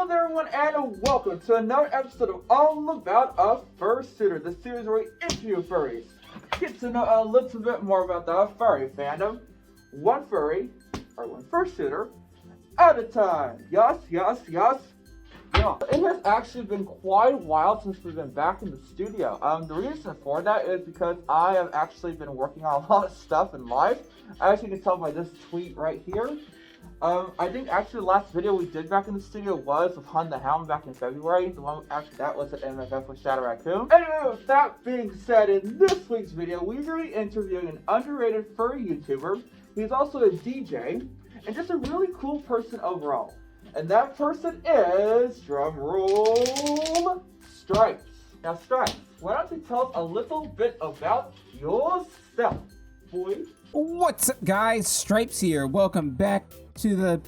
Hello there everyone and welcome to another episode of All About a Fursuiter, the series where we interview furries. Get to know a little bit more about the furry fandom, one furry, or one fursuiter, at a time. Yes. Yeah. It has actually been quite a while since we've been back in the studio. The reason for that is because I have actually been working on a lot of stuff in life. As you can tell by this tweet right here. I think actually the last video we did back in the studio was with Hun the Hound back in February. The one after that was at MFF with Shadow Raccoon. Anyway, with that being said, in this week's video, we're going to be interviewing an underrated furry YouTuber. He's also a DJ, and just a really cool person overall. And that person is, drumroll, Strypz. Now Strypz, why don't you tell us a little bit about yourself, boy? What's up guys, Strypz here. Welcome back to the...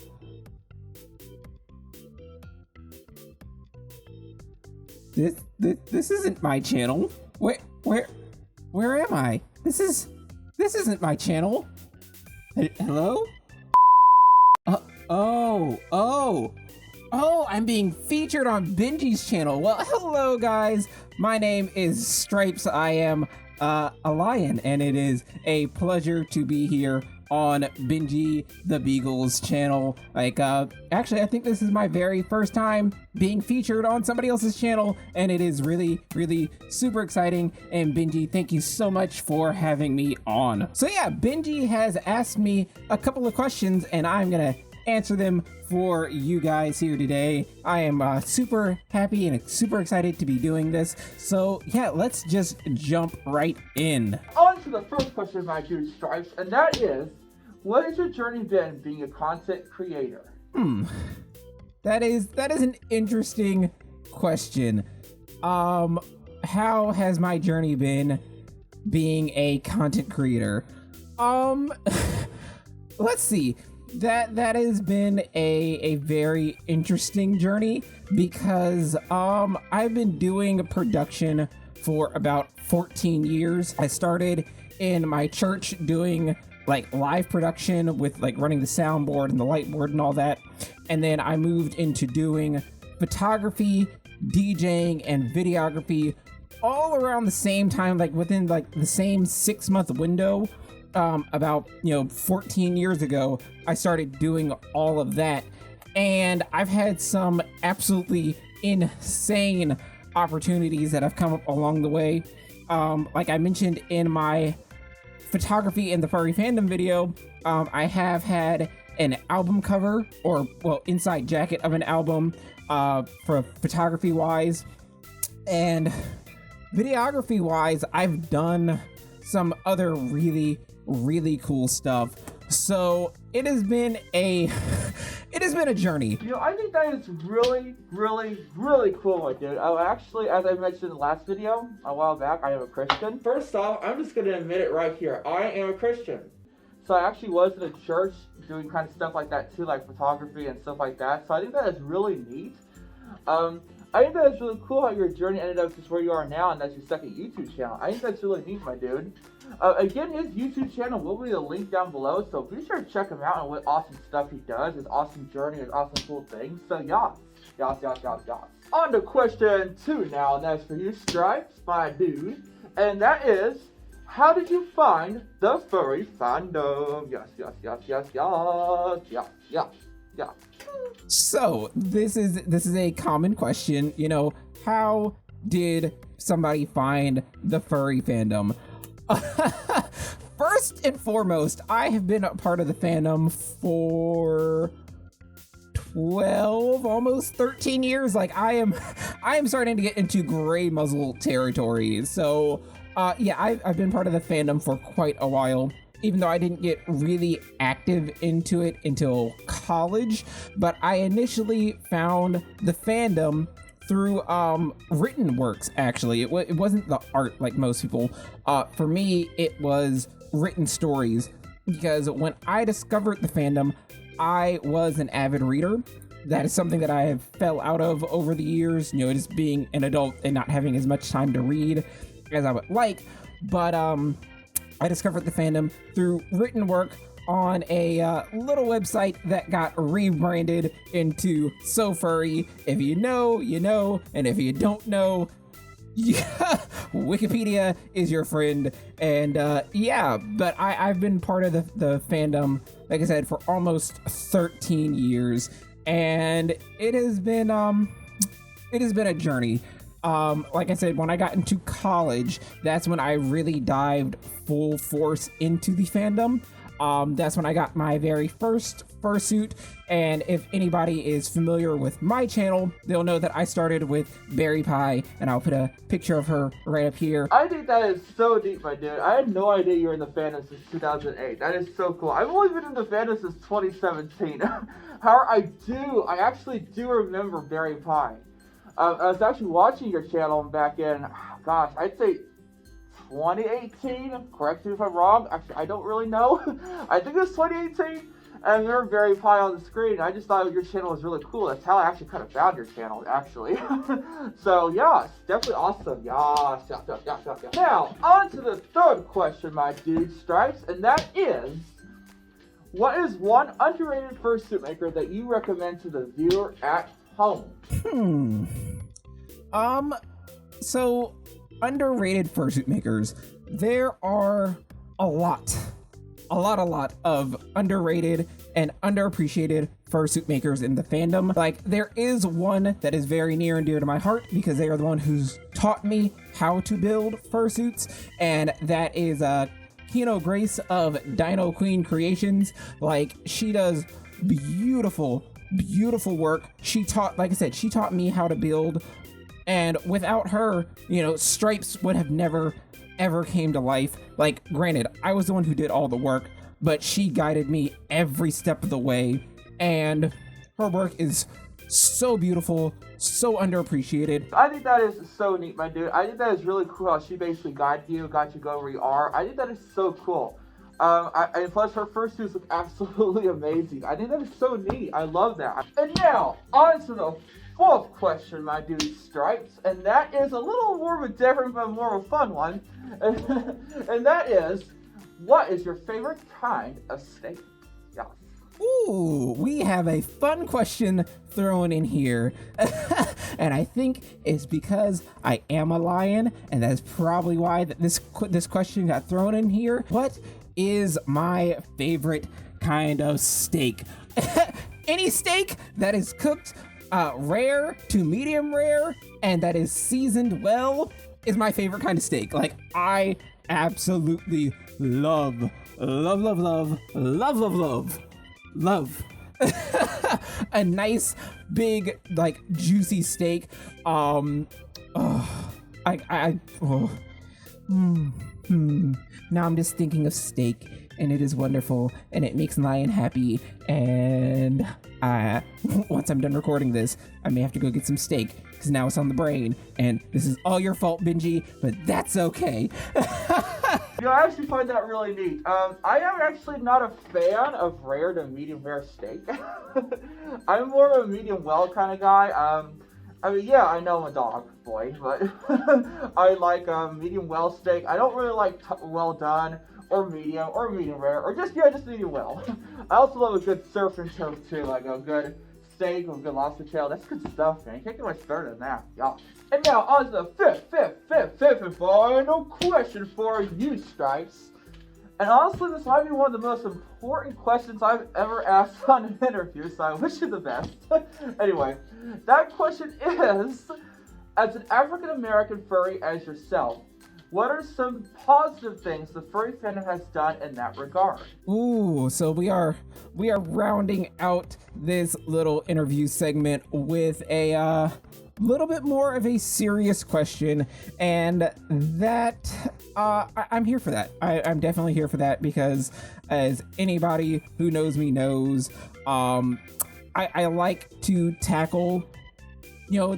This isn't my channel. Where am I? This isn't my channel. Hello? Oh, I'm being featured on Benji's channel. Well, hello guys. My name is Strypz. I am a lion, and it is a pleasure to be here on Benji the Beagle's channel. Actually, I think this is my very first time being featured on somebody else's channel, and it is really super exciting. And Benji, thank you so much for having me on. So yeah, Benji has asked me a couple of questions, and I'm gonna answer them for you guys here today. I am super happy and super excited to be doing this. So yeah, let's just jump right in. On to the first question of my dude Strypz, and that is, what has your journey been being a content creator? That is an interesting question. How has my journey been being a content creator? Let's see. That has been a very interesting journey because I've been doing production for about 14 years. I started in my church doing like live production with like running the soundboard and the light board and all that, and then I moved into doing photography, DJing, and videography all around the same time, like within like the same 6-month window. About 14 years ago, I started doing all of that, and I've had some absolutely insane opportunities that have come up along the way. Like I mentioned in my photography in the Furry Fandom video, I have had an album cover, or well, inside jacket of an album, for photography wise, and videography wise, I've done some other really cool stuff. So it has been a journey. I think that is really cool, my dude. Actually, as I mentioned in the last video a while back, I am a Christian. First off, I'm just gonna admit it right here. I am a Christian. So I actually was in a church doing kind of stuff like that too, like photography and stuff like that. So I think that is really neat. I think that is really cool how your journey ended up just where you are now, and that's your second YouTube channel. I think that's really neat, my dude. Again, his YouTube channel will be a link down below, so be sure to check him out and what awesome stuff he does, his awesome journey, his awesome cool things. So yas. On to question 2 now, and that's for you, Strypz, my dude. And that is, how did you find the furry fandom? Yes. So this is a common question. How did somebody find the furry fandom? First and foremost, I have been a part of the fandom for 12, almost 13 years. Like I am starting to get into gray muzzle territory. So yeah, I've been part of the fandom for quite a while, even though I didn't get really active into it until college. But I initially found the fandom through written works. Actually, it wasn't the art like most people. For me, it was written stories, because when I discovered the fandom, I was an avid reader. That is something that I have fell out of over the years, just being an adult and not having as much time to read as I would like. But I discovered the fandom through written work on a little website that got rebranded into So Furry. If you know, you know, and if you don't know, yeah, Wikipedia is your friend. And yeah, but I've been part of the fandom, like I said, for almost 13 years, and it has been a journey. Like I said, when I got into college, that's when I really dived full force into the fandom. That's when I got my very first fursuit, and if anybody is familiar with my channel, they'll know that I started with Berry Pie, and I'll put a picture of her right up here. I think that is so deep, my dude. I had no idea you were in the fandom since 2008. That is so cool. I've only been in the fandom since 2017. However, I actually do remember Berry Pie. I was actually watching your channel back in, gosh, I'd say 2018. Correct me if I'm wrong. Actually, I don't really know. I think it was 2018. And I remember Berry Pie on the screen. I just thought your channel was really cool. That's how I actually kind of found your channel, actually. So, yeah, it's definitely awesome. Yeah. Now, on to the third question, my dude, Strypz. And that is, what is one underrated fursuit maker that you recommend to the viewer at home? So underrated fursuit makers, there are a lot of underrated and underappreciated fursuit makers in the fandom. Like, there is one that is very near and dear to my heart because they are the one who's taught me how to build fursuits, and that is Kino Grace of Dino Queen Creations. Like, she does beautiful work. She taught me how to build, and without her, Strypz would have never ever came to life. Like, granted, I was the one who did all the work, but she guided me every step of the way, and her work is so beautiful, so underappreciated. I think that is so neat, my dude. I think that is really cool how she basically guided you, got you go where you are. I think that is so cool. And plus her fursuits look absolutely amazing. I think that is so neat. I love that. And now, on to the fourth question, my dude, Strypz. And that is a little more of a different but more of a fun one. And that is, what is your favorite kind of steak? Yeah. Ooh, we have a fun question thrown in here. And I think it's because I am a lion, and that's probably why this question got thrown in here. What is my favorite kind of steak? Any steak that is cooked rare to medium rare and that is seasoned well is my favorite kind of steak. Like, I absolutely love a nice big, like, juicy steak. Now I'm just thinking of steak, and it is wonderful, and it makes Lion happy, and once I'm done recording this, I may have to go get some steak, because now it's on the brain, and this is all your fault, Benji, but that's okay. I actually find that really neat. I am actually not a fan of rare to medium rare steak. I'm more of a medium well kind of guy. I mean, yeah, I know I'm a dog boy, but I like medium well steak. I don't really like well done or medium rare or just medium well. I also love a good surf and turf too, like a good steak with a good lobster tail. That's good stuff, man. You can't get much better than that, y'all. And now on to the fifth and final question for you, Strypz. And honestly, this might be one of the most important questions I've ever asked on an interview, so I wish you the best. Anyway, that question is, as an African-American furry as yourself, what are some positive things the furry fandom has done in that regard? Ooh, so we are rounding out this little interview segment with a little bit more of a serious question, and that I'm here for that. I'm definitely here for that because, as anybody who knows me knows, I like to tackle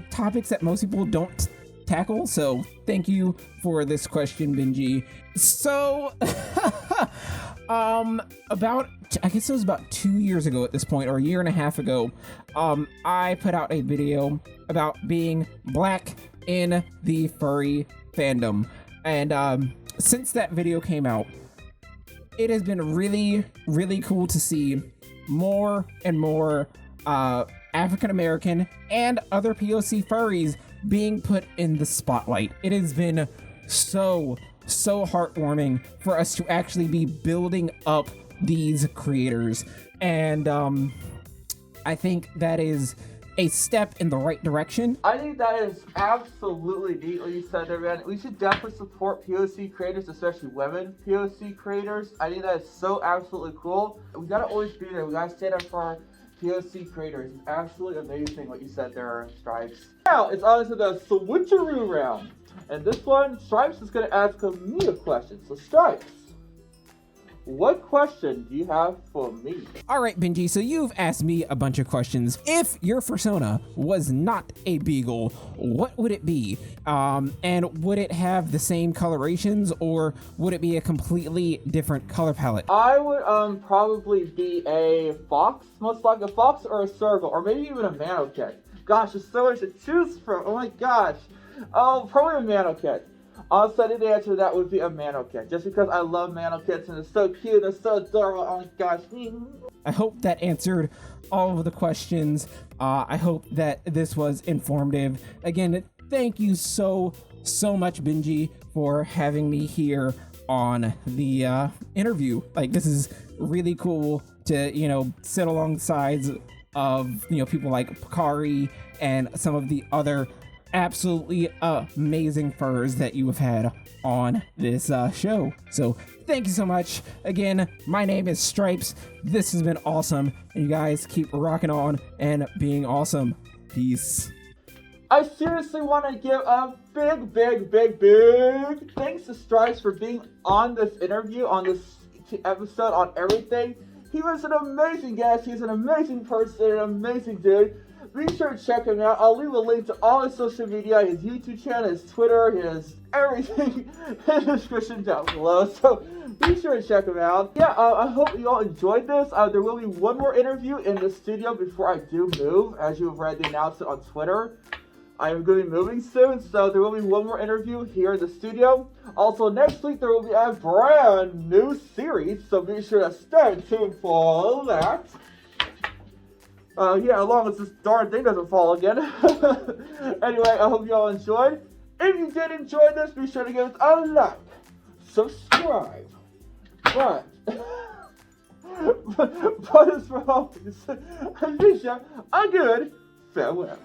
topics that most people don't tackle. So thank you for this question, Benji. So I guess it was about 2 years ago at this point, or a year and a half ago, I put out a video about being black in the furry fandom. And since that video came out, it has been really, really cool to see more and more African American and other POC furries being put in the spotlight. It has been so heartwarming for us to actually be building up these creators, and I think that is a step in the right direction. I think that is absolutely neat what you said there, man. We should definitely support POC creators, especially women POC creators. I think that is so absolutely cool. We gotta always be there. We gotta stand up for our POC creators. It's absolutely amazing what you said there, Strypz. Now, it's on to the Switcheroo Round. And this one, Strypz is gonna ask me a question. So Strypz, what question do you have for me? All right, Benji, so you've asked me a bunch of questions. If your fursona was not a beagle, what would it be? And would it have the same colorations, or would it be a completely different color palette? I would probably be a fox, most likely a fox or a circle, or maybe even a manokit. Gosh, there's so much to choose from. Oh my gosh. Oh, probably a manokit. Honestly, the answer to that would be a manokit, just because I love manokits and they're so cute, they're so adorable. Oh my gosh. I hope that answered all of the questions. I hope that this was informative. Again, thank you so much, Benji, for having me here on the interview. Like, this is really cool to, sit alongside of, people like KOREY and some of the other absolutely amazing furs that you have had on this show. So thank you so much. Again, my name is Strypz. This has been awesome, and you guys keep rocking on and being awesome. Peace. I seriously want to give a big thanks to Strypz for being on this interview, on this episode, on everything. He was an amazing guest. He's an amazing person, an amazing dude. Be sure to check him out. I'll leave a link to all his social media, his YouTube channel, his Twitter, his everything in the description down below. So be sure to check him out. Yeah, I hope you all enjoyed this. There will be one more interview in the studio before I do move, as you have read the announcement on Twitter. I'm going to be moving soon, so there will be one more interview here in the studio. Also, next week there will be a brand new series, so be sure to stay tuned for that. Yeah, as long as this darn thing doesn't fall again. Anyway, I hope you all enjoyed. If you did enjoy this, be sure to give us a like, subscribe, but as for always, I wish you a good farewell.